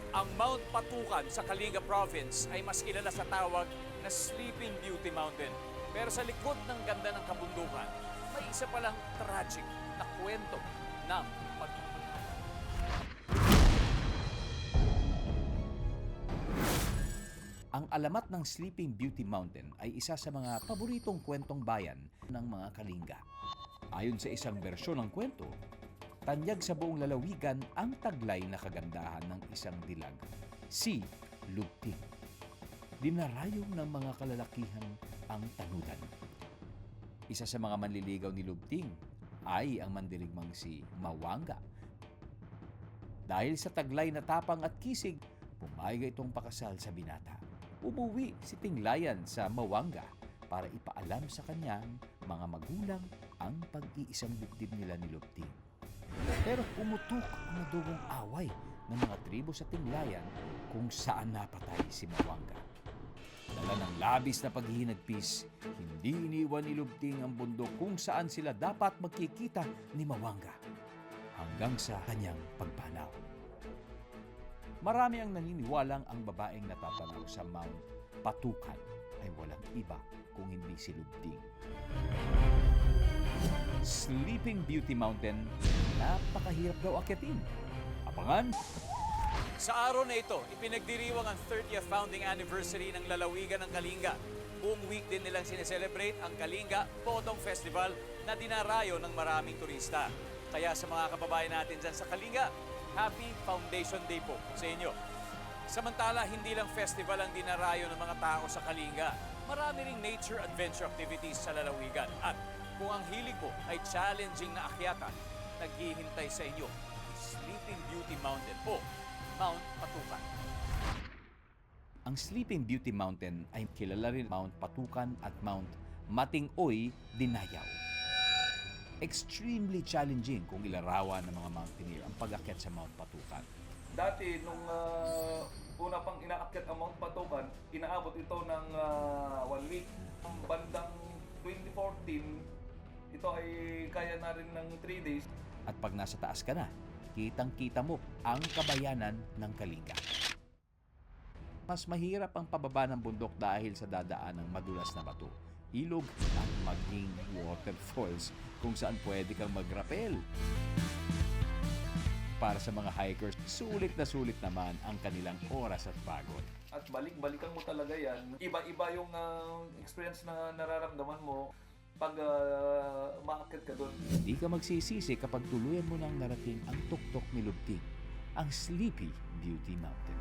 Ang Mount Patukan sa Kalinga Province ay mas kilala sa tawag na Sleeping Beauty Mountain. Pero sa likod ng ganda ng kabundukan, may isa palang tragic na kwento ng pagkakulang. Ang alamat ng Sleeping Beauty Mountain ay isa sa mga paboritong kwentong bayan ng mga Kalinga. Ayon sa isang bersyon ng kwento, tanyag sa buong lalawigan ang taglay na kagandahan ng isang dilag, si Lugting. Dinarayong ng mga kalalakihan ang tanudan. Isa sa mga manliligaw ni Lugting ay ang mandirigmang si Mawanga. Dahil sa taglay na tapang at kisig, pumayag itong pakasal sa binata. Umuwi si Tinglayan sa Mawanga para ipaalam sa kanyang mga magulang ang pag-iisang dibdib nila ni Lugting. Pero pumutok ang madugong away ng mga tribo sa Tinglayan kung saan napatay si Mawanga. Dala ng labis na paghihinagpis, hindi iniwan ni Lugting ang bundok kung saan sila dapat magkikita ni Mawanga hanggang sa kanyang pagpanaw. Marami ang naniniwalang ang babaeng natatanaw sa Mount Patukan ay walang iba kung hindi si Lugting. Sleeping Beauty Mountain, napakahirap daw akyatin. Abangan! Sa araw na ito, ipinagdiriwang ang 30th founding anniversary ng lalawigan ng Kalinga. Buong week din nilang sineselebrate ang Kalinga Potong Festival na dinarayo ng maraming turista. Kaya sa mga kababayan natin dyan sa Kalinga, Happy Foundation Day po sa inyo. Samantala, hindi lang festival ang dinarayo ng mga tao sa Kalinga. Marami ring nature adventure activities sa lalawigan. At kung ang hilig mo ay challenging na akyatan, naghihintay sa inyo Sleeping Beauty Mountain po, Mount Patukan. Ang Sleeping Beauty Mountain ay kilala rin Mount Patukan at Mount Matingoy, Dinayaw. Extremely challenging kung ilarawan ng mga mountaineer ang pag-akyat sa Mount Patukan. Dati, nung una pang inaakyat ang Mount Patukan, inaabot ito ng 1 week. Ang bandang 2014, ito ay kaya na rin ng 3 days. At pag nasa taas ka na, kitang-kita mo ang kabayanan ng Kalinga. Mas mahirap ang pababa ng bundok dahil sa dadaan ng madulas na bato, ilog at maging waterfalls kung saan pwede kang mag-rappel. Para sa mga hikers, sulit na sulit naman ang kanilang oras at pagod. At balik-balikan mo talaga yan. Iba-iba yung experience na nararamdaman mo pag maakyat ka doon. Hindi ka magsisisi kapag tuluyan mo nang narating ang tuktok ni Lugting, ang Sleepy Beauty Mountain.